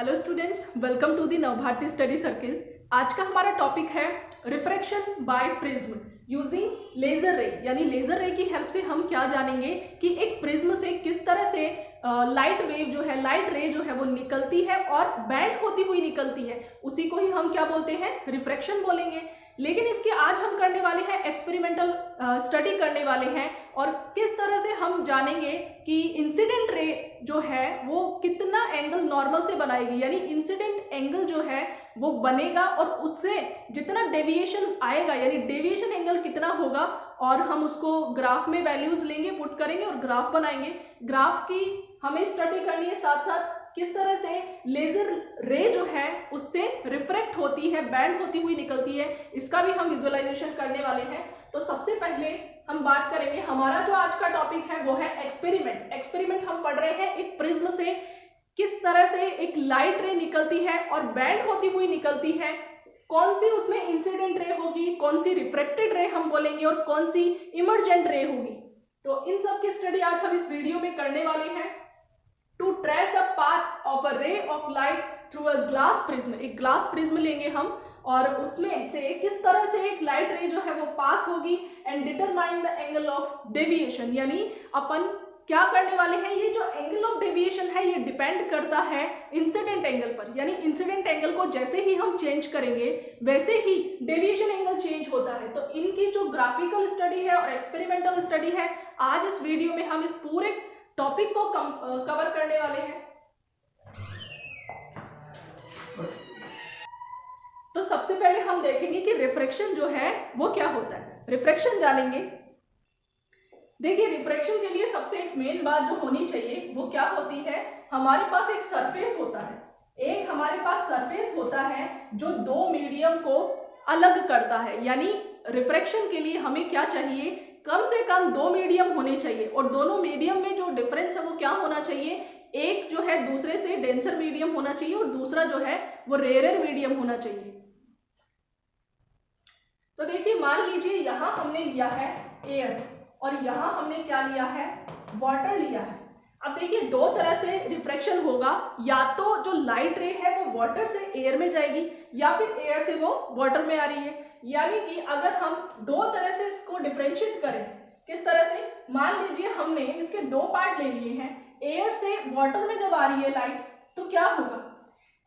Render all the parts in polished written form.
Hello students, welcome to the Navbharati study circle. आज का हमारा टॉपिक है refraction by prism using laser ray. यानी लेजर रे की हेल्प से हम क्या जानेंगे कि एक प्रिज्म से किस तरह से लाइट वेव जो है, लाइट रे जो है वो निकलती है और बैंड होती हुई निकलती है। उसी को ही हम क्या बोलते हैं, रिफ्रैक्शन बोलेंगे। लेकिन इसके आज हम करने वाले हैं एक्सपेरिमेंटल स्टडी करने वाले हैं और किस तरह से हम जानेंगे कि इंसिडेंट रे जो है वो कितना एंगल नॉर्मल से बनाएगी। यानी इंसिडेंट एंगल जो है वो बनेगा और उससे जितना डेविएशन आएगा, यानी डेविएशन एंगल कितना होगा, और हम उसको ग्राफ में वैल्यूज लेंगे, पुट करेंगे और ग्राफ बनाएंगे। ग्राफ की हमें स्टडी करनी है, साथ साथ किस तरह से लेजर रे जो है उससे रिफ्रैक्ट होती है, बैंड होती हुई निकलती है, इसका भी हम विजुअलाइजेशन करने वाले हैं। तो सबसे पहले हम बात करेंगे, हमारा जो आज का टॉपिक है वो है एक्सपेरिमेंट। एक्सपेरिमेंट हम पढ़ रहे हैं एक प्रिज्म से किस तरह से एक लाइट रे निकलती है और बैंड होती हुई निकलती है, कौन सी उसमें इंसिडेंट रे होगी, कौन सी रिफ्रैक्टेड रे हम बोलेंगे और कौन सी इमर्जेंट रे होगी। तो इन सब की स्टडी आज हम इस वीडियो में करने वाले हैं। To trace a path of a ray of light through a glass prism. एक ग्लास प्रिज्म लेंगे हम और उसमें से किस तरह से एक लाइट रे जो है वो पास होगी and determine the angle of deviation. यानी अपन क्या करने वाले हैं, ये जो एंगल ऑफ डेविएशन है ये डिपेंड करता है इंसिडेंट एंगल पर। यानी इंसिडेंट एंगल को जैसे ही हम चेंज करेंगे वैसे ही डेविएशन एंगल चेंज होता है। तो इनकी जो ग्राफिकल स्टडी है और एक्सपेरिमेंटल स्टडी है, आज इस वीडियो में हम इस पूरे टॉपिक को कवर करने वाले हैं। तो सबसे पहले हम देखेंगे कि रिफ्रैक्शन जो है वो क्या होता है, रिफ्रैक्शन जानेंगे। देखिए, रिफ्रैक्शन के लिए सबसे एक मेन बात जो होनी चाहिए वो क्या होती है, हमारे पास एक सरफेस होता है, एक हमारे पास सरफेस होता है जो दो मीडियम को अलग करता है। यानी रिफ्रैक्शन के लिए हमें क्या चाहिए, कम से कम दो मीडियम होने चाहिए और दोनों मीडियम में जो डिफरेंस है वो क्या होना चाहिए, एक जो है दूसरे से डेंसर मीडियम होना चाहिए और दूसरा जो है वो रेयर मीडियम होना चाहिए। तो देखिए, मान लीजिए यहां हमने लिया है एयर और यहां हमने क्या लिया है, वाटर लिया है। अब देखिए, दो तरह से रिफ्रैक्शन होगा, या तो जो लाइट रे है वो वाटर से एयर में जाएगी या फिर एयर से वो वाटर में आ रही है। यानी कि अगर हम दो तरह से इसको डिफरेंशिएट करें, किस तरह से, मान लीजिए हमने इसके दो पार्ट ले लिए हैं, एयर से वाटर में जब आ रही है लाइट तो क्या होगा।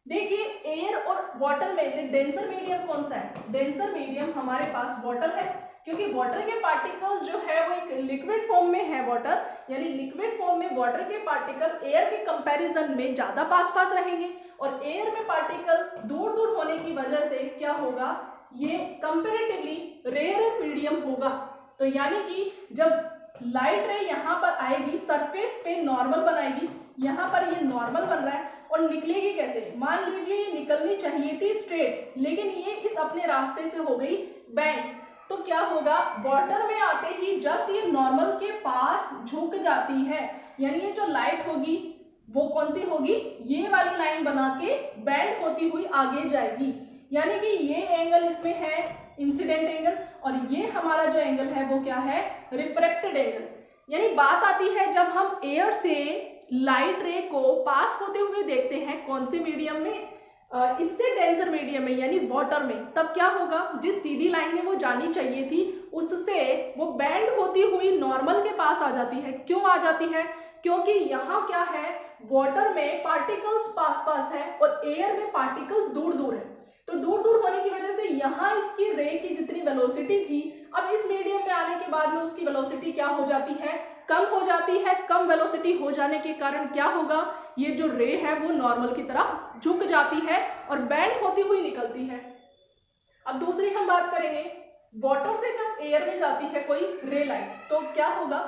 देखिए, एयर और वाटर में से डेंसर मीडियम कौन सा है, डेंसर मीडियम हमारे पास वाटर है, क्योंकि वाटर के पार्टिकल्स जो है वो एक लिक्विड फॉर्म में है वाटर। यानी लिक्विड फॉर्म में वाटर के पार्टिकल एयर के कंपैरिजन में ज्यादा पास पास रहेंगे और एयर में पार्टिकल दूर दूर होने की वजह से क्या होगा, ये कंपैरेटिवली रेयर मीडियम होगा। तो यानी कि जब लाइट रे यहाँ पर आएगी, सरफेस पे नॉर्मल बनाएगी, यहाँ पर ये नॉर्मल बन रहा है और निकलेगी कैसे, मान लीजिए ये निकलनी चाहिए थी स्ट्रेट, लेकिन ये इस अपने रास्ते से हो गई बैंड। तो क्या होगा, वाटर में आते ही जस्ट ये नॉर्मल के पास झुक जाती है। यानी ये जो लाइट होगी वो कौन सी होगी, ये वाली लाइन बना के बैंड होती हुई आगे जाएगी। यानी कि ये एंगल इसमें है इंसिडेंट एंगल और ये हमारा जो एंगल है वो क्या है, रिफ्रैक्टेड एंगल। यानी बात आती है जब हम एयर से लाइट रे को पास होते हुए देखते हैं, कौन से मीडियम में, इससे डेंसर मीडियम में यानी वाटर में, तब क्या होगा, जिस सीधी लाइन में वो जानी चाहिए थी उससे वो बैंड होती हुई नॉर्मल के पास आ जाती है। क्यों आ जाती है, क्योंकि यहाँ क्या है, वाटर में पार्टिकल्स पास पास है और एयर में पार्टिकल्स दूर दूर है। तो दूर दूर होने की वजह से यहाँ इसकी रे की जितनी वेलोसिटी थी, अब इस मीडियम में आने के बाद में उसकी वेलोसिटी क्या हो जाती है, कम हो जाती है। कम वेलोसिटी हो जाने के कारण क्या होगा, ये जो रे है वो नॉर्मल की तरफ झुक जाती है और बैंड होती हुई निकलती है। अब दूसरी हम बात करेंगे, वाटर से जब एयर में जाती है कोई रे लाइट तो क्या होगा,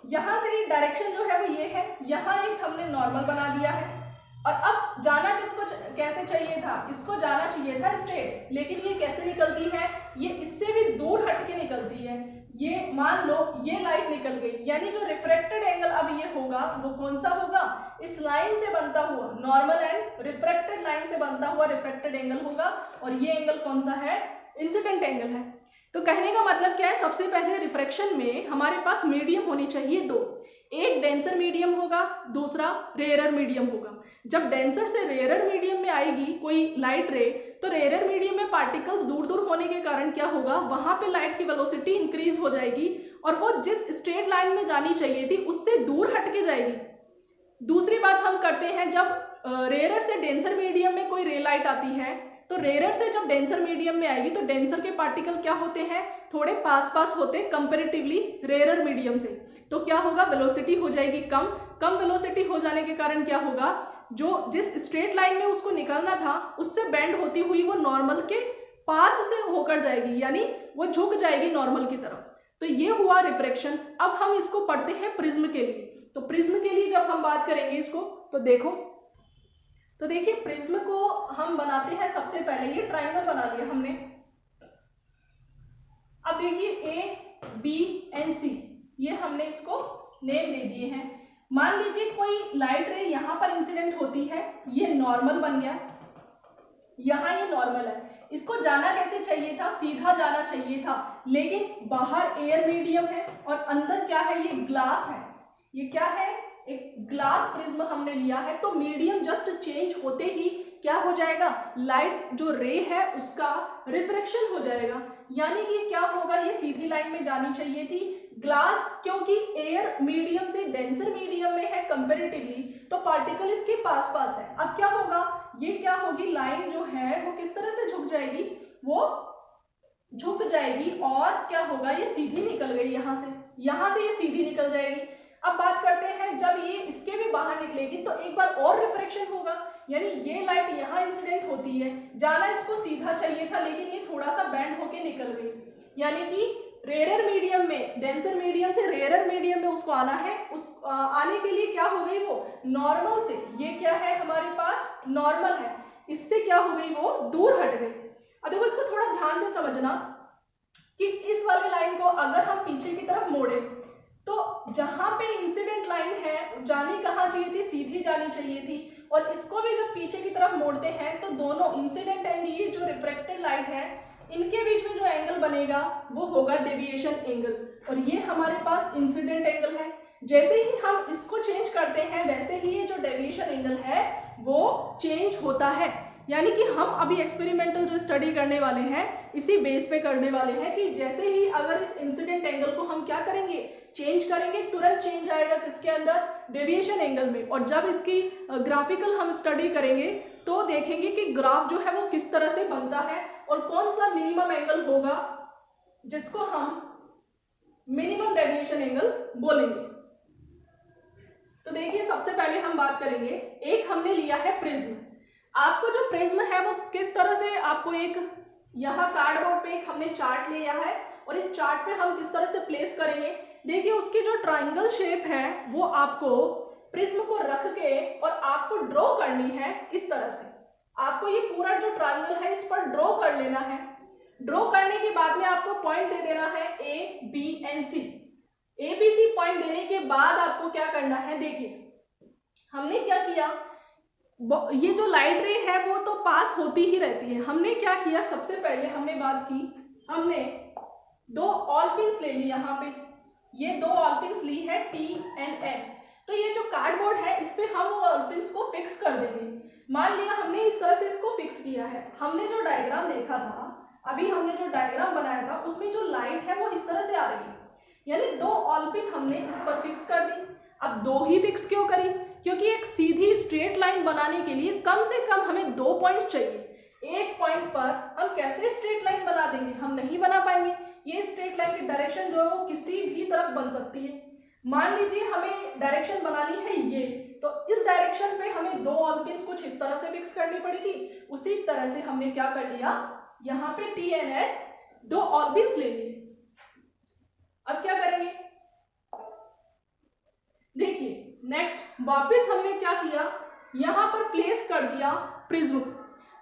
यहां से डायरेक्शन जो है वो ये है, यहां एक हमने नॉर्मल बना दिया है और अब जाना किसको कैसे चाहिए था, इसको जाना चाहिए था स्ट्रेट, लेकिन ये कैसे निकलती है, ये इससे भी दूर हट के निकलती है। ये मान लो ये लाइट निकल गई, यानी जो रिफ्रैक्टेड एंगल अब ये होगा वो कौन सा होगा, इस लाइन से बनता हुआ, नॉर्मल एंड रिफ्रैक्टेड लाइन से बनता हुआ रिफ्रैक्टेड एंगल होगा और ये एंगल कौन सा है, इंसिडेंट एंगल है। तो कहने का मतलब क्या है, सबसे पहले रिफ्रैक्शन में हमारे पास मीडियम होनी चाहिए दो, एक डेंसर मीडियम होगा, दूसरा रेयरर मीडियम होगा। जब डेंसर से रेयरर मीडियम में आएगी कोई लाइट रे, तो रेयरर मीडियम में पार्टिकल्स दूर दूर होने के कारण क्या होगा, वहां पे लाइट की वेलोसिटी इंक्रीज हो जाएगी और वो जिस स्ट्रेट लाइन में जानी चाहिए थी उससे दूर हट के जाएगी। दूसरी बात हम करते हैं, जब रेयरर से डेंसर मीडियम में कोई रे लाइट आती है, तो रेयरर से जब डेंसर मीडियम में आएगी तो डेंसर के पार्टिकल क्या होते हैं, थोड़े पास पास होते कंपैरेटिवली रेयरर मीडियम से। तो क्या होगा, वेलोसिटी हो जाएगी कम। कम वेलोसिटी हो जाने के कारण क्या होगा, जो जिस स्ट्रेट लाइन में उसको निकलना था उससे बेंड होती हुई वो नॉर्मल के पास से होकर जाएगी, यानी वो झुक जाएगी नॉर्मल की तरफ। तो ये हुआ रिफ्रैक्शन। अब हम इसको पढ़ते हैं प्रिज्म के लिए। तो प्रिज्म के लिए जब हम बात करेंगे इसको, तो देखिए प्रिज्म को हम बनाते हैं। सबसे पहले ये ट्रायंगल बना लिया हमने। अब देखिए ए बी एंड सी, ये हमने इसको नेम दे दिए हैं। मान लीजिए कोई लाइट रे यहां पर इंसिडेंट होती है, ये नॉर्मल बन गया, यहां ये नॉर्मल है। इसको जाना कैसे चाहिए था, सीधा जाना चाहिए था, लेकिन बाहर एयर मीडियम है और अंदर क्या है, ये ग्लास है। ये क्या है, एक ग्लास प्रिज्म हमने लिया है। तो मीडियम जस्ट चेंज होते ही क्या हो जाएगा, लाइट जो रे है उसका रिफ्रैक्शन हो जाएगा, यानी कि क्या होगा, ये सीधी लाइन में जानी चाहिए थी। ग्लास क्योंकि एयर मीडियम से डेंसर मीडियम में है कंपैरेटिवली, तो पार्टिकल इसके पास पास है। अब क्या होगा, ये क्या होगी, लाइन जो है वो किस तरह से झुक जाएगी, वो झुक जाएगी और क्या होगा, ये सीधी निकल गई, यहां से ये सीधी निकल जाएगी। अब बात करते हैं, जब ये इसके भी बाहर निकलेगी तो एक बार और रिफ्रैक्शन होगा, यानी ये लाइट यहाँ इंसिडेंट होती है, जाना इसको सीधा चाहिए था लेकिन ये थोड़ा सा बैंड होके निकल गई, यानी कि रेयरर मीडियम में, डेंसर मीडियम से रेयरर मीडियम में उसको आना है। उस आने के लिए क्या हो गई, वो नॉर्मल से, ये क्या है हमारे पास नॉर्मल है, इससे क्या हो गई, वो दूर हट गई। अब देखो इसको थोड़ा ध्यान से समझना कि इस वाली लाइन को अगर हम पीछे की तरफ मोड़े तो जहां पे इंसिडेंट लाइन है जानी कहाँ चाहिए थी, सीधी जानी चाहिए थी। और इसको भी जब पीछे की तरफ मोड़ते हैं तो दोनों इंसिडेंट एंड ये जो रिफ्रैक्टेड लाइट है इनके बीच में जो एंगल बनेगा वो होगा डेविएशन एंगल, और ये हमारे पास इंसिडेंट एंगल है। जैसे ही हम इसको चेंज करते हैं वैसे ही ये जो डेविएशन एंगल है वो चेंज होता है। यानी कि हम अभी एक्सपेरिमेंटल जो स्टडी करने वाले हैं इसी बेस पे करने वाले हैं कि जैसे ही अगर इस इंसिडेंट एंगल को हम क्या करेंगे, चेंज करेंगे, तुरंत चेंज आएगा किसके अंदर, डेविएशन एंगल में। और जब इसकी ग्राफिकल हम स्टडी करेंगे तो देखेंगे कि ग्राफ जो है वो किस तरह से बनता है और कौन सा मिनिमम एंगल होगा जिसको हम मिनिमम डेविएशन एंगल बोलेंगे। तो देखिए सबसे पहले हम बात करेंगे, एक हमने लिया है प्रिज्म। आपको जो प्रिज्म है वो किस तरह से, आपको एक यहाँ कार्डबोर्ड पे एक हमने चार्ट लिया है और इस चार्ट पे हम किस तरह से प्लेस करेंगे। देखिए उसकी जो ट्रायंगल शेप है वो आपको प्रिज्म को रख के और आपको ड्रॉ करनी है इस तरह से। आपको ये पूरा जो ट्रायंगल है इस पर ड्रॉ कर लेना है। ड्रॉ करने के बाद में आपको पॉइंट दे देना है A B and C. A B C point देने के बाद आपको क्या करना है, देखिए हमने क्या किया, ये जो लाइट रे है वो तो पास होती ही रहती है। हमने क्या किया, सबसे पहले हमने बात की, हमने दो ऑल पिन्स ले ली, यहाँ पे ये दो ऑल पिन्स ली है टी एंड एस। तो ये जो कार्डबोर्ड है इस पे हम ऑल पिन्स को फिक्स कर देंगे। मान लिया हमने इस तरह से इसको फिक्स किया है। हमने जो डायग्राम देखा था, अभी हमने जो डायग्राम बनाया था उसमें जो लाइट है वो इस तरह से आ रही है, यानी दो ऑल पिन हमने इस पर फिक्स कर दी। अब दो ही फिक्स क्यों करी, क्योंकि एक सीधी स्ट्रेट लाइन बनाने के लिए कम से कम हमें 2 पॉइंट चाहिए। एक पॉइंट पर हम कैसे स्ट्रेट लाइन बना देंगे, हम नहीं बना पाएंगे। ये स्ट्रेट लाइन की डायरेक्शन जो है वो किसी भी तरफ बन सकती है। मान लीजिए हमें डायरेक्शन बनानी है ये, तो इस डायरेक्शन पे हमें 2 ऑल पिन्स कुछ इस तरह से फिक्स करनी पड़ेगी। उसी तरह से हमने क्या कर लिया, यहाँ पे T N S 2 all pins ले लिए। अब क्या करेंगे, देखिए नेक्स्ट वापस हमने क्या किया, यहां पर प्लेस कर दिया प्रिज्म।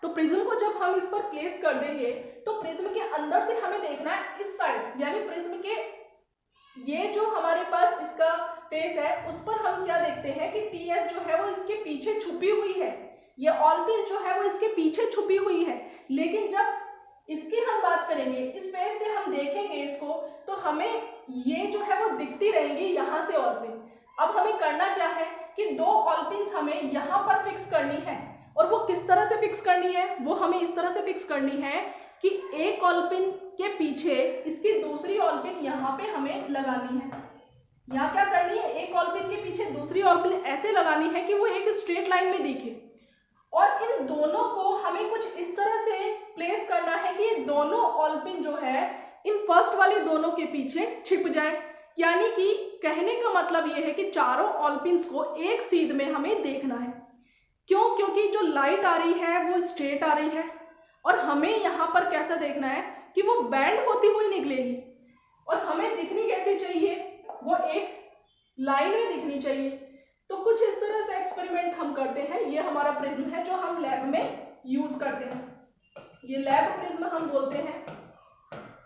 तो प्रिज्म को जब हम इस पर प्लेस कर देंगे तो प्रिज्म के अंदर से हमें देखना है इस साइड, यानी प्रिज्म के ये जो हमारे पास इसका फेस है उस पर हम क्या देखते हैं कि टी एस जो है वो इसके पीछे छुपी हुई है, ये ऑल पिन जो है वो इसके पीछे छुपी हुई है। लेकिन जब इसकी हम बात करेंगे, इस फेस से हम देखेंगे इसको, तो हमें ये जो है वो दिखती रहेंगी यहाँ से ऑल पिन। अब हमें करना क्या है कि दो ऑलपिन्स हमें यहाँ पर फिक्स करनी है, और वो किस तरह से फिक्स करनी है, वो हमें इस तरह से फिक्स करनी है कि एक ऑलपिन के पीछे इसकी दूसरी ऑलपिन यहाँ पे हमें लगानी है। यहाँ क्या करनी है, एक ऑलपिन के पीछे दूसरी ऑलपिन ऐसे लगानी है कि वो एक स्ट्रेट लाइन में दिखे, और इन दोनों को हमें कुछ इस तरह से प्लेस करना है कि ये दोनों ऑलपिन जो है इन फर्स्ट वाले दोनों के पीछे छिप जाए। यानी कि कहने का मतलब ये है कि चारों ऑलपिन्स को एक सीध में हमें देखना है। क्यों? क्योंकि जो लाइट आ रही है वो स्ट्रेट आ रही है, और हमें यहाँ पर कैसा देखना है कि वो बैंड होती हुई निकलेगी, और हमें दिखनी कैसी चाहिए, वो एक लाइन में दिखनी चाहिए। तो कुछ इस तरह से एक्सपेरिमेंट हम करते हैं। ये हमारा प्रिज्म है जो हम लैब में यूज करते हैं, ये लैब प्रिज्म हम बोलते हैं।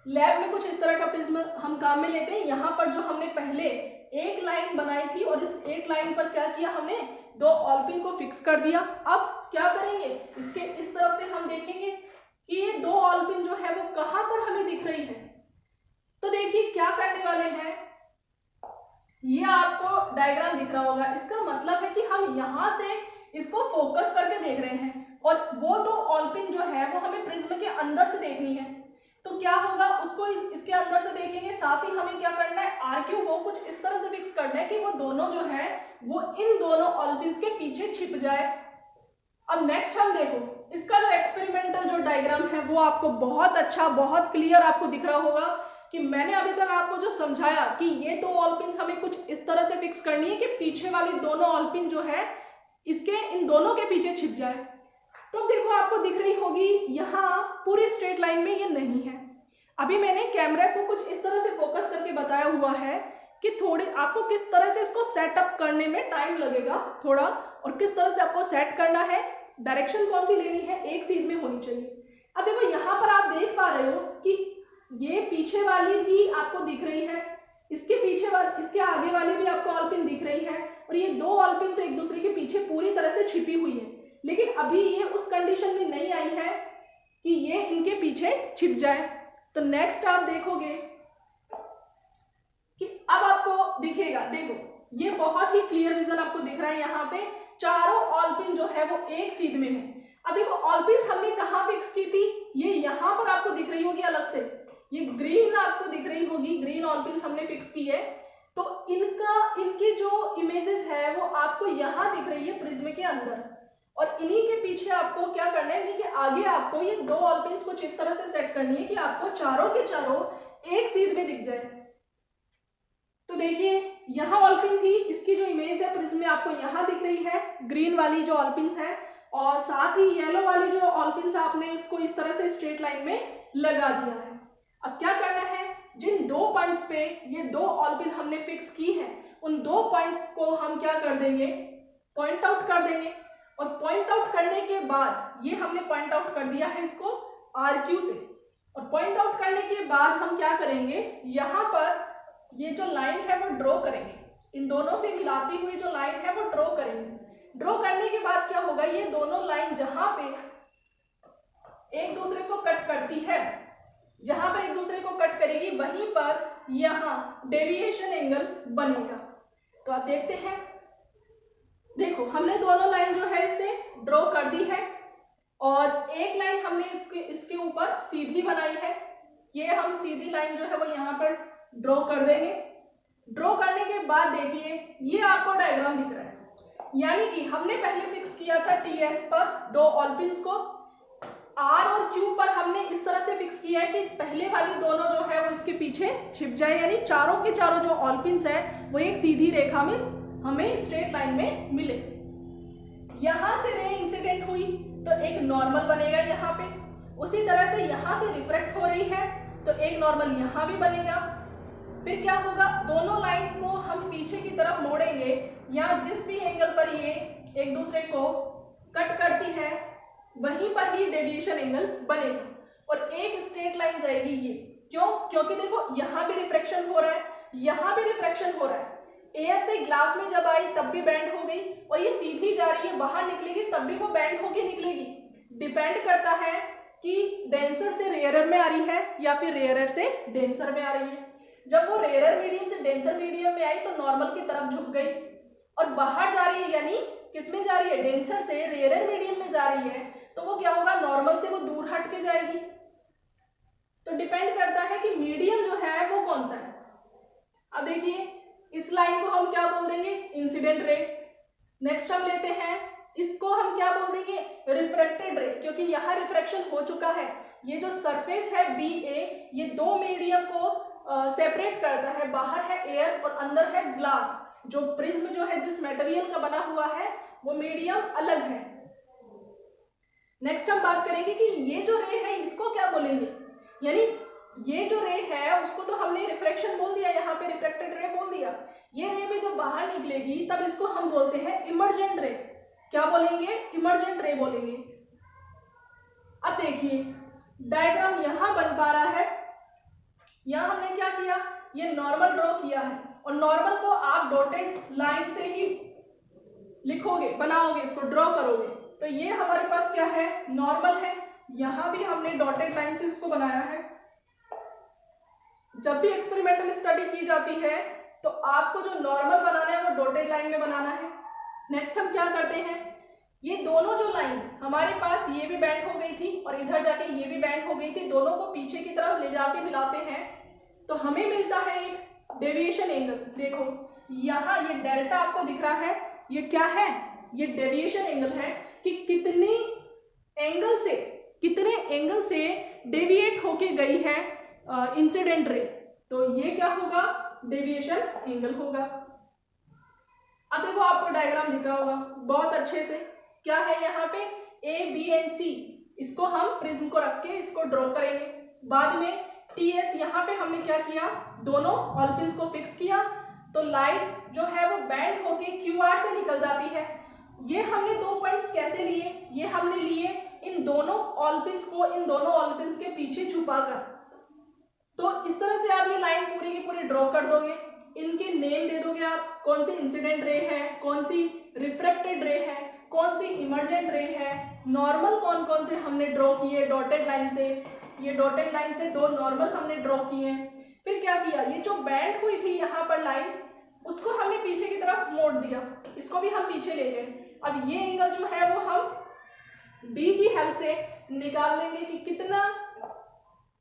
लैब में कुछ इस तरह का प्रिज्म हम काम में लेते हैं। यहाँ पर जो हमने पहले एक लाइन बनाई थी, और इस एक लाइन पर क्या किया, हमने दो ऑलपिन को फिक्स कर दिया। अब क्या करेंगे, इसके इस तरफ से हम देखेंगे कि ये दो ऑलपिन जो है वो कहाँ पर हमें दिख रही है। तो देखिए क्या करने वाले हैं, ये आपको डायग्राम दिख रहा होगा। इसका मतलब है कि हम यहाँ से इसको फोकस करके देख रहे हैं, और वो दो ऑलपिन जो है वो हमें प्रिज्म के अंदर से देखनी है। तो क्या होगा, उसको इसके अंदर से देखेंगे, साथ ही हमें क्या करना है, आरक्यू को कुछ इस तरह से फिक्स करना है कि वो दोनों जो है वो इन दोनों ऑलपिन्स के पीछे छिप जाए। अब नेक्स्ट हम देखो, इसका जो एक्सपेरिमेंटल जो डायग्राम है वो आपको बहुत अच्छा, बहुत क्लियर आपको दिख रहा होगा कि मैंने अभी तक आपको जो समझाया कि ये दो ऑलपिन्स हमें कुछ इस तरह से फिक्स करनी है कि पीछे वाली दोनों ऑलपिन जो है इसके इन दोनों के पीछे छिप जाए। तो देखो आपको दिख रही होगी यहाँ पूरी स्ट्रेट लाइन में ये नहीं है। अभी मैंने कैमरा को कुछ इस तरह से फोकस करके बताया हुआ है कि थोड़ी आपको किस तरह से इसको सेटअप करने में टाइम लगेगा थोड़ा, और किस तरह से आपको सेट करना है, डायरेक्शन कौन सी लेनी है, एक सीध में होनी चाहिए। अब देखो यहाँ पर आप देख पा रहे हो कि ये पीछे वाली भी आपको दिख रही है, इसके पीछे वाली, इसके आगे वाली भी आपको ऑलपिन दिख रही है, और ये दो ऑलपिन तो एक दूसरे के पीछे पूरी तरह से छिपी हुई है। लेकिन अभी ये उस कंडीशन में नहीं आई है कि ये इनके पीछे छिप जाए। तो नेक्स्ट आप देखोगे कि अब आपको दिखेगा, देखो ये बहुत ही क्लियर विजन आपको दिख रहा है। यहाँ पे चारों ऑलपिन जो है वो एक सीध में है। अब देखो ऑलपिन्स हमने कहाँ फिक्स की थी, ये यहाँ पर आपको दिख रही होगी अलग से, ये ग्रीन आपको दिख रही होगी, ग्रीन ऑलपिन्स हमने फिक्स की है। तो इनकी जो इमेजेस है वो आपको यहाँ दिख रही है प्रिज्म के अंदर, और इन्हीं के पीछे आपको क्या करना है, इन्हीं के आगे आपको ये दो ऑलपिन्स कुछ इस तरह से सेट करनी है कि आपको चारों के चारों एक सीध में दिख जाए। तो देखिए यहाँ ऑलपिन थी, इसकी जो इमेज है प्रिज्म में आपको यहाँ दिख रही है, ग्रीन वाली जो ऑलपिन्स है, और साथ ही येलो वाली जो ऑलपिन्स आपने इसको इस तरह से स्ट्रेट लाइन में लगा दिया है। अब क्या करना है, जिन दो पॉइंट्स पे ये दो ऑलपिन हमने फिक्स की है, उन दो पॉइंट्स को हम क्या कर देंगे, पॉइंट आउट कर देंगे। और पॉइंट आउट करने के बाद ये हमने पॉइंट आउट कर दिया है इसको RQ से, और पॉइंट आउट करने के बाद हम क्या करेंगे, यहाँ पर ये जो लाइन है वो ड्रॉ करेंगे, इन दोनों से मिलाती हुई जो लाइन है वो ड्रॉ करेंगे। ड्रॉ करने के बाद क्या होगा, ये दोनों लाइन जहां पे एक दूसरे को कट करती है, जहां पर एक दूसरे को कट करेगी वहीं पर यहाँ डेविएशन एंगल बनेगा। तो आप देखते हैं, देखो हमने दोनों लाइन जो है इसे ड्रॉ कर दी है, और एक लाइन हमने इसके ऊपर सीधी बनाई है। ये हम सीधी लाइन जो है वो यहाँ पर ड्रॉ कर देंगे। ड्रॉ करने के बाद देखिए ये आपको डायग्राम दिख रहा है, यानी कि हमने पहले फिक्स किया था TS पर दो ऑलपिन्स को, R और Q पर हमने इस तरह से फिक्स किया है कि पहले वाली दोनों जो है वो इसके पीछे छिप जाए, यानी चारों के चारों जो ऑलपिन्स है वो एक सीधी रेखा में हमें स्ट्रेट लाइन में मिले। यहां से रे इंसिडेंट हुई तो एक नॉर्मल बनेगा यहाँ पे, उसी तरह से यहाँ से रिफ्लेक्ट हो रही है तो एक नॉर्मल यहाँ भी बनेगा। फिर क्या होगा, दोनों लाइन को हम पीछे की तरफ मोड़ेंगे, या जिस भी एंगल पर ये एक दूसरे को कट करती है वहीं पर ही डेविएशन एंगल बनेगा, और एक स्ट्रेट लाइन जाएगी ये। क्यों? क्योंकि देखो यहाँ भी रिफ्रैक्शन हो रहा है, यहाँ भी रिफ्रैक्शन हो रहा है। एयर से ग्लास में जब आई तब भी बैंड हो गई, और ये सीधी जा रही है बाहर निकलेगी तब भी वो बैंड होके निकलेगी। डिपेंड करता है कि डेंसर से रेयरर में आ रही है या फिर रेयरर से डेंसर में आ रही है। जब वो रेयर मीडियम से डेंसर मीडियम में आई तो नॉर्मल की तरफ झुक गई, और बाहर जा रही है यानी किसमें जा रही है, डेंसर से रेयर मीडियम में जा रही है, तो वो क्या होगा, नॉर्मल से वो दूर हट के जाएगी। तो डिपेंड करता है कि मीडियम जो है वो कौन सा है। अब देखिए इस लाइन को हम क्या बोल देंगे, इंसिडेंट रे। नेक्स्ट हम लेते हैं, इसको हम क्या बोल देंगे, रिफ्रैक्टेड रे, क्योंकि यहाँ रिफ्रैक्शन हो चुका है। ये जो सरफेस है BA, ये दो मीडियम को सेपरेट करता है, बाहर है एयर और अंदर है ग्लास। जो प्रिज्म जो है जिस मटेरियल का बना हुआ है वो मीडियम अलग है। नेक्स्ट हम बात करेंगे कि ये जो रे है इसको क्या बोलेंगे, यानी ये जो रे है उसको तो हमने रिफ्रैक्शन बोल दिया, यहाँ पे रिफ्रैक्टेड रे बोल दिया। ये रे भी जब बाहर निकलेगी तब इसको हम बोलते हैं इमर्जेंट रे। क्या बोलेंगे, इमर्जेंट रे बोलेंगे। अब देखिए डायग्राम यहाँ बन पा रहा है, यहाँ हमने क्या किया, ये नॉर्मल ड्रॉ किया है, और नॉर्मल को आप डॉटेड लाइन से ही लिखोगे, बनाओगे, इसको ड्रॉ करोगे। तो ये हमारे पास क्या है, नॉर्मल है। यहाँ भी हमने डॉटेड लाइन से इसको बनाया है। जब भी एक्सपेरिमेंटल स्टडी की जाती है तो आपको जो नॉर्मल बनाना है वो डॉटेड लाइन में बनाना है। नेक्स्ट हम क्या करते हैं, ये दोनों जो लाइन हमारे पास, ये भी बैंड हो गई थी और इधर जाके ये भी बैंड हो गई थी, दोनों को पीछे की तरफ ले जाके मिलाते हैं तो हमें मिलता है एक डेविएशन एंगल। देखो यहाँ ये डेल्टा आपको दिख रहा है, ये क्या है, ये डेविएशन एंगल है कि कितने एंगल से डेविएट होके गई है इंसिडेंट रे। तो ये क्या होगा, डेविएशन एंगल होगा। अब देखो आपको डायग्राम दिख रहा होगा बहुत अच्छे से, क्या है यहाँ पे A, B एंड C, इसको हम प्रिज्म को रख के इसको ड्रॉ करेंगे। बाद में TS, यहाँ पे हमने क्या किया, दोनों ऑलपिन्स को फिक्स किया, तो लाइट जो है वो बैंड होके QR से निकल जाती है। ये हमने दो पॉइंट्स कैसे लिए, ये हमने लिए इन दोनों ऑलपिन्स को इन दोनों ऑलपिन्स के पीछे छुपाकर। तो इस तरह से आप ये लाइन पूरी की पूरी ड्रॉ कर दोगे, इनके नेम दे दोगे आप, कौन सी इंसिडेंट रे है, कौन सी रिफ्रैक्टेड रे है, कौन सी इमर्जेंट रे है, नॉर्मल कौन कौन से हमने ड्रॉ किए डॉटेड लाइन से, ये डॉटेड लाइन से दो नॉर्मल हमने ड्रॉ किए। फिर क्या किया, ये जो बैंड हुई थी यहाँ पर लाइन, उसको हमने पीछे की तरफ मोड़ दिया, इसको भी हम पीछे ले गए। अब ये एंगल जो है वो हम D की हेल्प से निकाल लेंगे कि कितना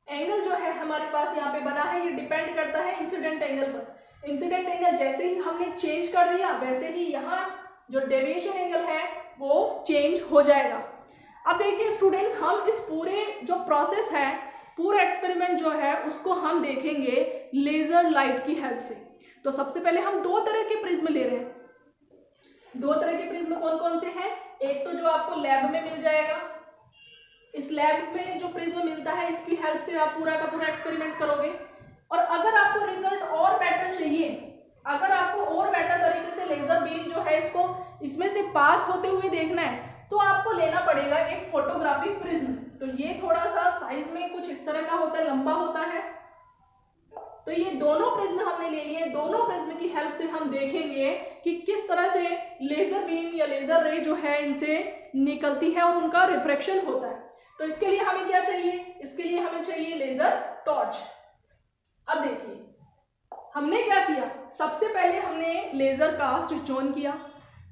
एंगल जो है हमारे पास यहाँ पे बना है। ये डिपेंड करता है इंसिडेंट एंगल पर। इंसिडेंट एंगल जैसे ही हमने चेंज कर दिया वैसे ही यहाँ जो डेविएशन एंगल है वो चेंज हो जाएगा। अब देखिए स्टूडेंट्स, हम इस पूरे जो प्रोसेस है, पूरा एक्सपेरिमेंट जो है उसको हम देखेंगे लेजर लाइट की हेल्प से। तो सबसे पहले हम दो तरह के प्रिज्म ले रहे हैं। दो तरह के प्रिज्म कौन कौन से हैं, एक तो जो आपको लैब में मिल जाएगा, इस लैब में जो प्रिज्म मिलता है इसकी हेल्प से आप पूरा का पूरा एक्सपेरिमेंट करोगे। और अगर आपको रिजल्ट और बेटर चाहिए, अगर आपको और बेटर तरीके से लेजर बीम जो है इसको इसमें से पास होते हुए देखना है, तो आपको लेना पड़ेगा एक फोटोग्राफिक प्रिज्म। तो ये थोड़ा सा साइज में कुछ इस तरह का होता है, लंबा होता है। तो ये दोनों प्रिज्म हमने ले लिए। दोनों प्रिज्म की हेल्प से हम देखेंगे कि किस तरह से लेजर बीम या लेजर रे जो है इनसे निकलती है और उनका रिफ्रैक्शन होता है। तो इसके लिए हमें क्या चाहिए, इसके लिए हमें चाहिए लेजर टॉर्च। अब देखिए हमने क्या किया, सबसे पहले हमने लेजर का स्विच ऑन किया।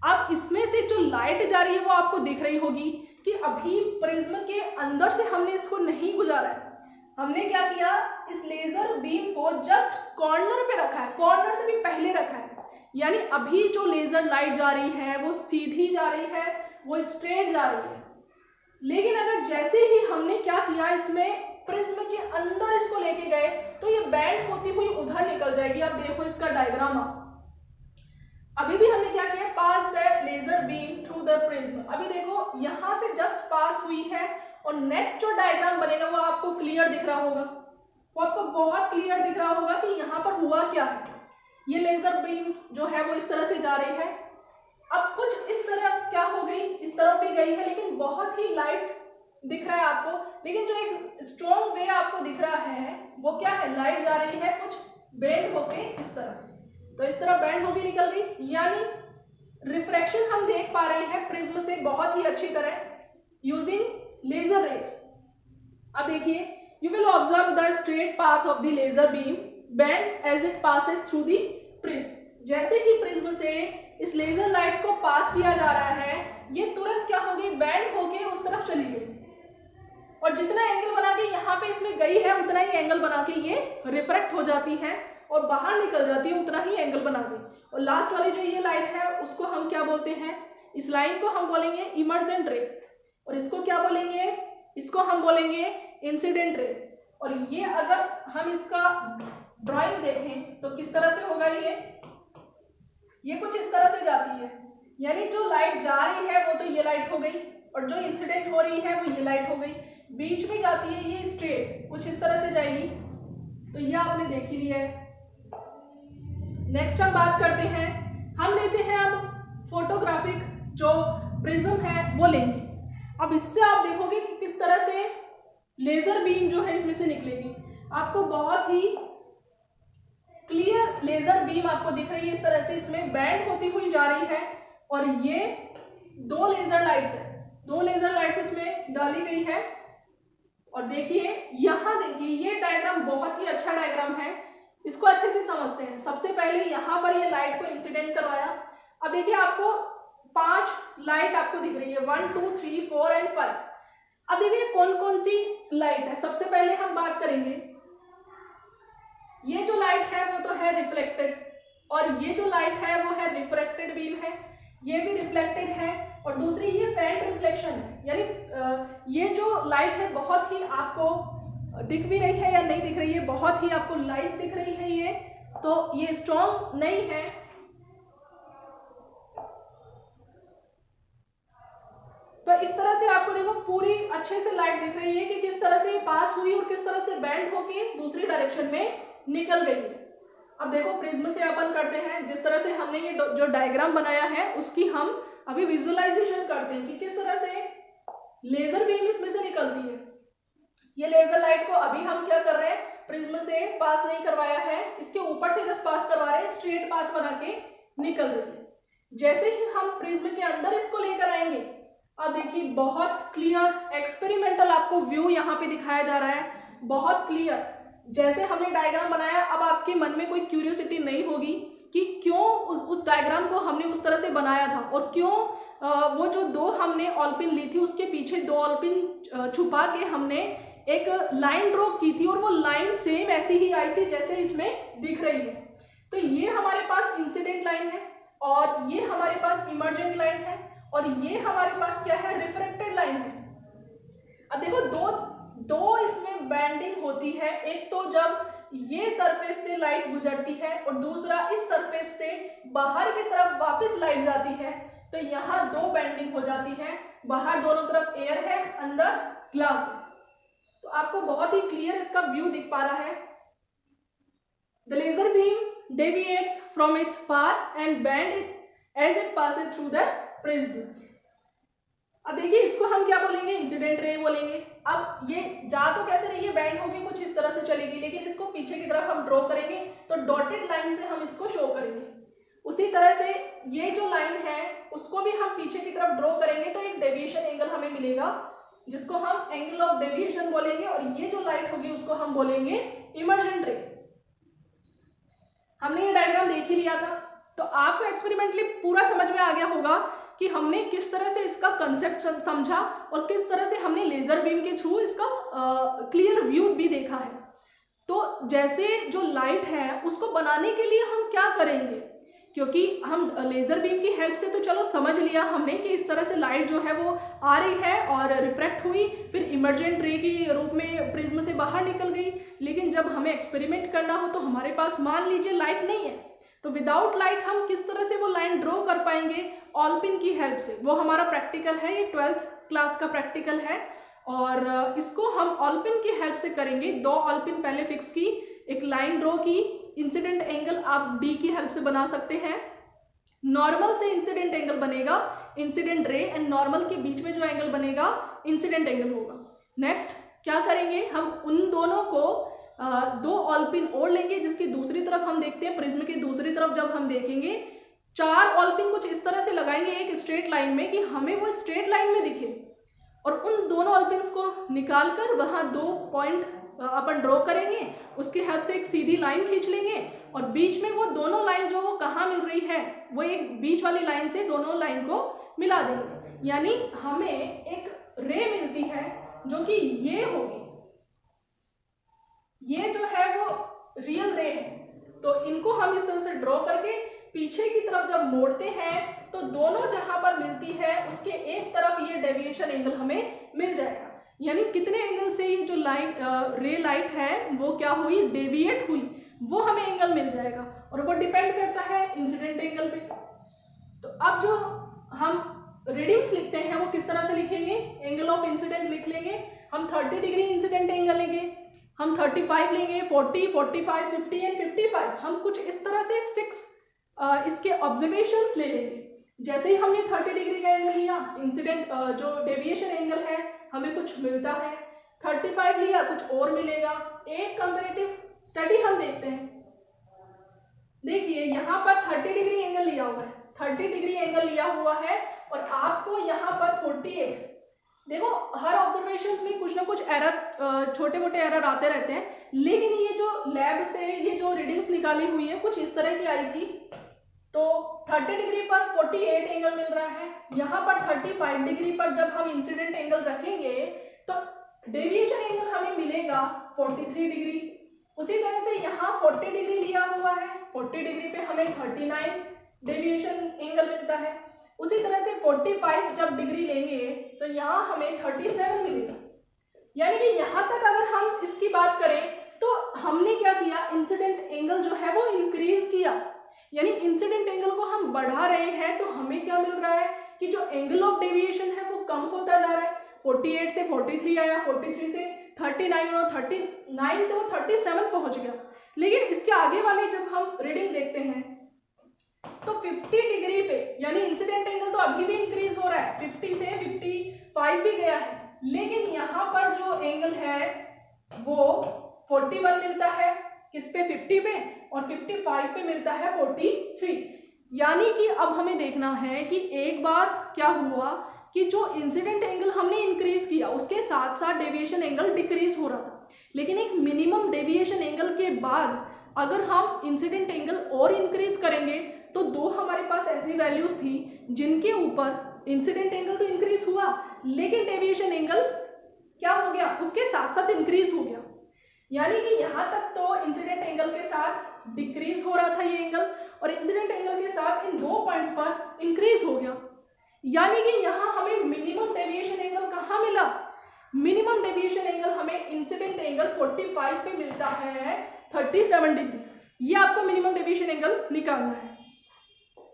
अब इसमें से जो लाइट जा रही है वो आपको दिख रही होगी कि अभी प्रिज्म के अंदर से हमने इसको नहीं गुजारा है। हमने क्या किया, इस लेजर बीम को जस्ट कॉर्नर पे रखा है, कॉर्नर से भी पहले रखा है। यानी अभी जो लेजर लाइट जा रही है वो सीधी जा रही है, वो स्ट्रेट जा रही है। लेकिन अगर जैसे ही हमने क्या किया, इसमें प्रिज्म के अंदर इसको लेके गए तो ये बैंड होती हुई उधर निकल जाएगी। आप देखो इसका डायग्राम। अभी भी हमने क्या किया, pass the laser beam through the prism. अभी देखो यहां से जस्ट पास हुई है और नेक्स्ट जो डायग्राम बनेगा वो आपको क्लियर दिख रहा होगा, वो आपको बहुत क्लियर दिख रहा होगा कि यहाँ पर हुआ क्या है। ये लेजर बीम जो है वो इस तरह से जा रही है। अब कुछ इस तरफ क्या हो गई, इस तरफ भी गई है, लेकिन बहुत ही लाइट दिख रहा है आपको। लेकिन जो एक स्ट्रॉन्ग वे आपको दिख रहा है वो क्या है, लाइट जा रही है कुछ बेंड होके इस तरफ, तो इस तरह बेंड होके निकल गई। यानी रिफ्रैक्शन हम देख पा रहे हैं प्रिज्म से बहुत ही अच्छी तरह यूजिंग लेजर रेज। अब देखिए, you will observe the straight path of the laser beam bends as it passes through the prism. जैसे ही प्रिज्म से इस लेजर लाइट को पास किया जा रहा है, ये तुरंत क्या हो गई, बेंड होके उस तरफ चली गई, और जितना एंगल बना के यहाँ पे इसमें गई है उतना ही एंगल बना के ये रिफ्रैक्ट हो जाती है और बाहर निकल जाती है, उतना ही एंगल बना गई। और लास्ट वाली जो ये लाइट है उसको हम क्या बोलते हैं, इस लाइन को हम बोलेंगे इमर्जेंट रे, और इसको क्या बोलेंगे, इसको हम बोलेंगे इंसिडेंट रे। और ये अगर हम इसका ड्राइंग देखें तो किस तरह से होगा, ये कुछ इस तरह से जाती है, यानी जो लाइट जा रही है वो तो ये लाइट हो गई, और जो इंसिडेंट हो रही है वो ये लाइट हो गई, बीच में जाती है ये स्ट्रेट कुछ इस तरह से जाएगी। तो ये आपने देख ही लिया है। नेक्स्ट हम बात करते हैं, हम लेते हैं अब फोटोग्राफिक जो प्रिज्म है वो लेंगे। अब इससे आप देखोगे कि किस तरह से लेजर बीम जो है इसमें से निकलेगी। आपको बहुत ही क्लियर लेजर बीम आपको दिख रही है इस तरह से, इसमें बैंड होती हुई जा रही है, और ये दो लेजर लाइट्स है, दो लेजर लाइट्स इसमें डाली गई है। और देखिए यहाँ देखिए, ये डायग्राम बहुत ही अच्छा डायग्राम है, इसको अच्छे से समझते हैं। सबसे पहले यहाँ पर ये लाइट को इंसिडेंट करवाया। अब देखिए आपको 5 लाइट आपको दिख रही है, 1 2 3 4 एंड 5। अब देखिए कौन कौन सी लाइट है। सबसे पहले हम बात करेंगे, ये जो लाइट है वो तो है रिफ्लेक्टेड, और ये जो लाइट है वो है रिफ्रैक्टेड बीम है, ये भी रिफ्लेक्टेड है, और दूसरी ये फेंट रिफ्लेक्शन है। यानी ये जो लाइट है बहुत ही आपको दिख भी रही है या नहीं दिख रही है, बहुत ही आपको लाइट दिख रही है, ये तो ये स्ट्रॉन्ग नहीं है। तो इस तरह से आपको देखो पूरी अच्छे से लाइट दिख रही है कि किस तरह से ये पास हुई और किस तरह से बेंड होके दूसरी डायरेक्शन में निकल गई है। अब देखो प्रिज्म से अपन करते हैं, जिस तरह से हमने ये जो डायग्राम बनाया है उसकी हम अभी विजुअलाइजेशन करते हैं कि किस तरह से लेजर बीम इसमें से निकलती है। ये लेजर लाइट को अभी हम क्या कर रहे हैं, प्रिज्म से पास नहीं करवाया है, इसके ऊपर से जस्ट पास करवा रहे हैं, स्ट्रेट पाथ बना के निकल रही है। जैसे ही हम प्रिज्म के अंदर इसको लेकर आएंगे, अब देखिए बहुत क्लियर एक्सपेरिमेंटल आपको व्यू यहाँ पे दिखाया जा रहा है, बहुत क्लियर। जैसे हमने डायग्राम बनाया, अब आपके मन में कोई क्यूरियोसिटी नहीं होगी कि क्यों उस डायग्राम को हमने उस तरह से बनाया था, और क्यों वो जो 2 हमने ऑलपिन ली थी उसके पीछे 2 ऑलपिन छुपा के हमने एक लाइन ड्रॉ की थी, और वो लाइन सेम ऐसी ही आई थी जैसे इसमें दिख रही है। तो ये हमारे पास इंसिडेंट लाइन है, और ये हमारे पास इमर्जेंट लाइन है, और ये हमारे पास क्या है, रिफ्रैक्टेड लाइन है। अब देखो दो इसमें बैंडिंग होती है, एक तो जब ये सरफेस से लाइट गुजरती है और दूसरा इस सरफेस से बाहर की तरफ वापस लाइट जाती है, तो यहाँ 2 बैंडिंग हो जाती है। बाहर दोनों तरफ एयर है, अंदर ग्लास है। तो आपको बहुत ही क्लियर इसका व्यू दिख पा रहा है। The laser beam deviates from its path and bend it as it passes through the prism. अब देखिए इसको हम क्या बोलेंगे, इंसिडेंट रे बोलेंगे। अब ये जा तो कैसे रही है, बैंड होगी कुछ इस तरह से चलेगी, लेकिन इसको पीछे की तरफ हम ड्रॉ करेंगे तो डॉटेड लाइन से हम इसको शो करेंगे। उसी तरह से ये जो लाइन है उसको भी हम पीछे की तरफ ड्रॉ करेंगे तो एक डेविएशन एंगल हमें मिलेगा, जिसको हम एंगल ऑफ डेविएशन बोलेंगे, और ये जो लाइट होगी उसको हम बोलेंगे इमर्जेंट रे। हमने ये डायग्राम देख ही लिया था, तो आपको एक्सपेरिमेंटली पूरा समझ में आ गया होगा कि हमने किस तरह से इसका कंसेप्ट समझा और किस तरह से हमने लेजर बीम के थ्रू इसका क्लियर व्यू भी देखा है। तो जैसे जो लाइट है उसको बनाने के लिए हम क्या करेंगे, क्योंकि हम लेजर बीम की हेल्प से तो चलो समझ लिया हमने कि इस तरह से लाइट जो है वो आ रही है और रिफ्रैक्ट हुई, फिर इमर्जेंट रे के रूप में प्रिज्म से बाहर निकल गई। लेकिन जब हमें एक्सपेरिमेंट करना हो तो हमारे पास मान लीजिए लाइट नहीं है, तो विदाउट लाइट हम किस तरह से वो लाइन ड्रॉ कर पाएंगे, ऑलपिन की हेल्प से। वो हमारा प्रैक्टिकल है, ये 12th क्लास का प्रैक्टिकल है, और इसको हम ऑलपिन की हेल्प से करेंगे। 2 ऑलपिन पहले फिक्स की, एक लाइन ड्रॉ की, इंसिडेंट एंगल आप डी की हेल्प से बना सकते हैं। नॉर्मल से इंसिडेंट एंगल बनेगा, इंसिडेंट रे एंड नॉर्मल के बीच में जो एंगल बनेगा इंसिडेंट एंगल होगा। नेक्स्ट क्या करेंगे, हम उन दोनों को 2 ऑलपिन और लेंगे, जिसकी दूसरी तरफ हम देखते हैं, प्रिज्म की दूसरी तरफ जब हम देखेंगे 4 ऑलपिन कुछ इस तरह से लगाएंगे एक स्ट्रेट लाइन में कि हमें वो स्ट्रेट लाइन में दिखे, और उन दोनों ऑलपिन्स को निकालकर वहां 2 पॉइंट अपन ड्रॉ करेंगे, उसकी हेल्प से एक सीधी लाइन खींच लेंगे और बीच में वो दोनों लाइन जो वो कहाँ मिल रही है, वो एक बीच वाली लाइन से दोनों लाइन को मिला देंगे, यानी हमें एक रे मिलती है जो कि ये होगी, ये जो है वो रियल रे है। तो इनको हम इस तरह से ड्रॉ करके पीछे की तरफ जब मोड़ते हैं तो दोनों जहां पर मिलती है उसके एक तरफ ये डेविएशन एंगल हमें मिल जाएगा। यानी कितने एंगल से ये जो लाइन रे लाइट है वो क्या हुई, डेविएट हुई, वो हमें एंगल मिल जाएगा और वो डिपेंड करता है इंसिडेंट एंगल पे। तो अब जो हम रीडिंग्स लिखते हैं वो किस तरह से लिखेंगे, एंगल ऑफ इंसिडेंट लिख लेंगे, हम 30 डिग्री इंसिडेंट एंगल लेंगे, हम 35 लेंगे, 40, 45, 50 एंड 55, हम कुछ इस तरह से 6 इसके ऑब्जर्वेशंस ले लेंगे। जैसे ही हमने 30 डिग्री का एंगल लिया, इंसिडेंट जो डेविएशन एंगल है हमें कुछ मिलता है, 35 लिया कुछ और मिलेगा। एक कंपैरेटिव स्टडी हम देखते हैं। देखिए यहाँ पर 30 डिग्री एंगल लिया हुआ है, 30 डिग्री एंगल लिया हुआ है और आपको यहाँ पर 48, देखो हर ऑब्जर्वेशन में कुछ ना कुछ एरर, छोटे मोटे एरर आते रहते हैं, लेकिन ये जो लैब से ये जो रीडिंग्स निकाली हुई है कुछ इस तरह की आई थी। तो 30 डिग्री पर 48 एंगल मिल रहा है, यहाँ पर 35 डिग्री पर जब हम इंसिडेंट एंगल रखेंगे तो डेविएशन एंगल हमें मिलेगा 43 डिग्री। उसी तरह से यहाँ 40 डिग्री लिया हुआ है, 40 डिग्री पे हमें 39 डेविएशन एंगल मिलता है। उसी तरह से 45 जब डिग्री लेंगे तो यहाँ हमें 37 मिलेगा। यानी कि यहाँ तक अगर हम इसकी बात करें तो हमने क्या किया, इंसिडेंट एंगल जो है वो इंक्रीज किया, यानी इंसिडेंट एंगल को हम बढ़ा रहे हैं। तो हमें क्या मिल रहा है कि जो एंगल ऑफ डेविएशन है वो कम होता जा रहा है, 48 से 43 आया, 43 से 39 और 39 से वो 37 पहुंच गया। लेकिन इसके आगे वाले जब हम रीडिंग देखते हैं तो 50 डिग्री पे, यानी इंसिडेंट एंगल तो अभी भी इंक्रीज हो रहा है, 50 से 55 भी गया है, लेकिन यहाँ पर जो एंगल है वो 41 मिलता है, किस पे, 50 पे, और 55 पे मिलता है 43। यानी कि अब हमें देखना है कि एक बार क्या हुआ कि जो इंसिडेंट एंगल हमने इंक्रीज किया उसके साथ साथ डेविएशन एंगल डिक्रीज हो रहा था, लेकिन एक मिनिमम डेविएशन एंगल के बाद अगर हम इंसिडेंट एंगल और इंक्रीज करेंगे तो दो हमारे पास ऐसी वैल्यूज थी जिनके ऊपर इंसिडेंट एंगल तो इंक्रीज हुआ लेकिन डेविएशन एंगल क्या हो गया, उसके साथ साथ इंक्रीज हो गया। यानी कि यहाँ तक तो इंसिडेंट एंगल के साथ डिक्रीज हो रहा था ये एंगल, और इंसिडेंट एंगल के साथ इन दो पॉइंट्स पर इंक्रीज हो गया। यानी कि यहाँ हमें मिनिमम डेविएशन एंगल कहाँ मिला, मिनिमम डेविएशन एंगल हमें इंसिडेंट एंगल 45 पे मिलता है 37 डिग्री। ये आपको मिनिमम डेविएशन एंगल निकालना है।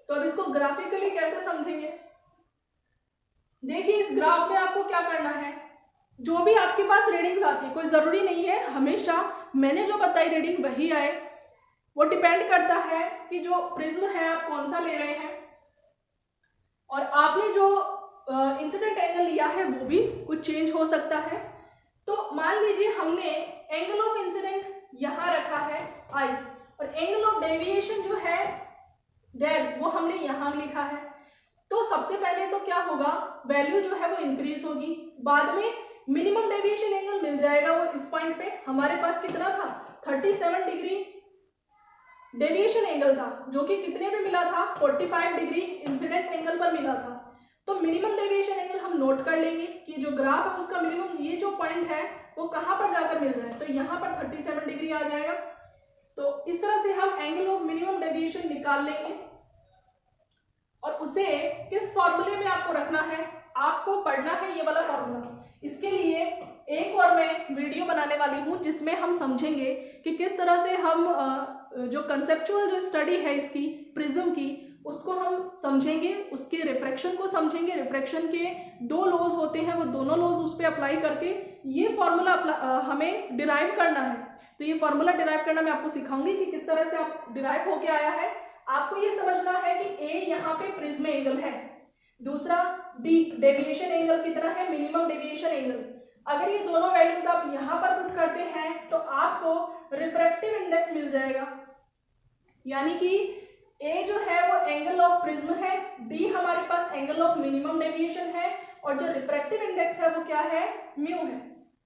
तो अब इसको ग्राफिकली कैसे समझेंगे, देखिए इस ग्राफ में आपको क्या करना है, जो भी आपके पास रीडिंग्स आती है, कोई जरूरी नहीं है हमेशा मैंने जो बताई रीडिंग वही आए, वो डिपेंड करता है कि जो प्रिज्म है आप कौन सा ले रहे हैं और आपने जो इंसिडेंट एंगल लिया है वो भी कुछ चेंज हो सकता है। तो मान लीजिए हमने एंगल ऑफ इंसिडेंट यहाँ रखा है आई और एंगल ऑफ डेविएशन जो है डेल वो हमने यहाँ लिखा है। तो सबसे पहले तो क्या होगा, वैल्यू जो है वो इंक्रीज होगी, बाद में मिनिमम डेविएशन एंगल मिल जाएगा, वो इस पॉइंट पे हमारे पास कितना था 37 डिग्री डेविएशन एंगल था, जो कि कितने पे मिला था 45 डिग्री इंसिडेंट एंगल पर मिला था। तो मिनिमम डेविएशन एंगल हम नोट कर लेंगे कि जो ग्राफ है उसका मिनिमम ये जो पॉइंट है वो कहाँ पर जाकर मिल रहा है, तो यहाँ पर 37 डिग्री आ जाएगा। तो इस तरह से हम एंगल ऑफ मिनिमम डेविएशन निकाल लेंगे और उसे किस फॉर्मूले में आपको रखना है, आपको पढ़ना है ये वाला फॉर्मूला। इसके लिए एक और मैं वीडियो बनाने वाली हूँ जिसमें हम समझेंगे कि किस तरह से हम जो कंसेप्चुअल जो स्टडी है इसकी प्रिज्म की उसको हम समझेंगे, उसके रिफ्रैक्शन को समझेंगे, रिफ्रैक्शन के दो लॉज होते हैं वो दोनों लॉज उस पर अप्लाई करके ये फॉर्मूला हमें डिराइव करना है। तो ये फॉर्मूला डिराइव करना मैं आपको सिखाऊंगी कि किस तरह से आप डिराइव होके आया है। आपको ये समझना है कि ए यहाँ पे प्रिज्म एंगल है, दूसरा डी डेविएशन एंगल कितना है, मिनिमम डेविएशन एंगल। अगर ये दोनों वैल्यूज आप यहाँ पर पुट करते हैं तो आपको रिफ्रैक्टिव इंडेक्स मिल जाएगा, यानी कि ए जो है वो एंगल ऑफ प्रिज्म है, डी हमारे पास एंगल ऑफ मिनिमम डेविएशन है और जो रिफ्रैक्टिव इंडेक्स है वो क्या है, म्यू है।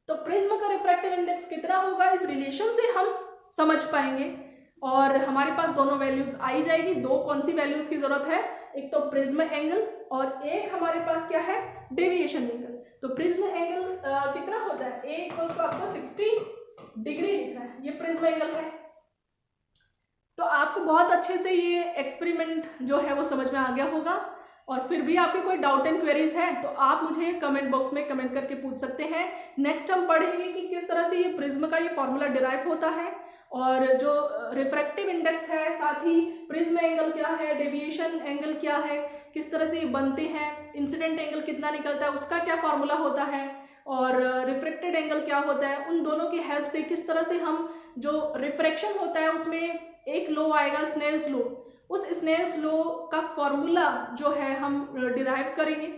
तो प्रिज्म का रिफ्रैक्टिव इंडेक्स कितना होगा इस रिलेशन से हम समझ पाएंगे, और हमारे पास दोनों वैल्यूज आई जाएगी। दो कौन सी वैल्यूज की जरूरत है, एक तो प्रिज्म एंगल और एक हमारे पास क्या है, डेविएशन एंगल। तो प्रिज्म एंगल कितना होता है, ए इक्वल्स टू आपको 60 डिग्री लिखना है, ये प्रिज्म एंगल है। तो आपको बहुत अच्छे से ये एक्सपेरिमेंट जो है वो समझ में आ गया होगा, और फिर भी आपके कोई डाउट एंड क्वेरीज है तो आप मुझे कमेंट बॉक्स में कमेंट करके पूछ सकते हैं। नेक्स्ट हम पढ़ेंगे कि किस तरह से ये प्रिज्म का ये फॉर्मूला डिराइव होता है, और जो रिफ्रैक्टिव इंडेक्स है, साथ ही प्रिज्म एंगल क्या है, डेविएशन एंगल क्या है, किस तरह से ये बनते हैं, इंसिडेंट एंगल कितना निकलता है उसका क्या फॉर्मूला होता है, और रिफ्रैक्टेड एंगल क्या होता है, उन दोनों की हेल्प से किस तरह से हम जो रिफ्रैक्शन होता है उसमें एक लॉ आएगा स्नेल्स लॉ, उस स्नेल्स लॉ का फॉर्मूला जो है हम डिराइव करेंगे।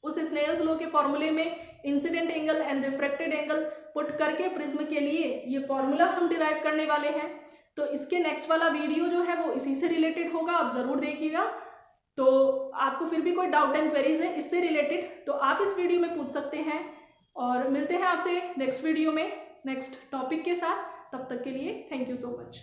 उस स्नेल्स लॉ के फॉर्मूले में incident angle and refracted angle put करके प्रिज्म के लिए ये फॉर्मूला हम डिराइव करने वाले हैं। तो इसके नेक्स्ट वाला वीडियो जो है वो इसी से रिलेटेड होगा, आप ज़रूर देखिएगा। तो आपको फिर भी कोई डाउट एंड क्वेरीज है इससे रिलेटेड तो आप इस वीडियो में पूछ सकते हैं, और मिलते हैं आपसे नेक्स्ट वीडियो में नेक्स्ट टॉपिक के साथ। तब तक के लिए थैंक यू सो मच।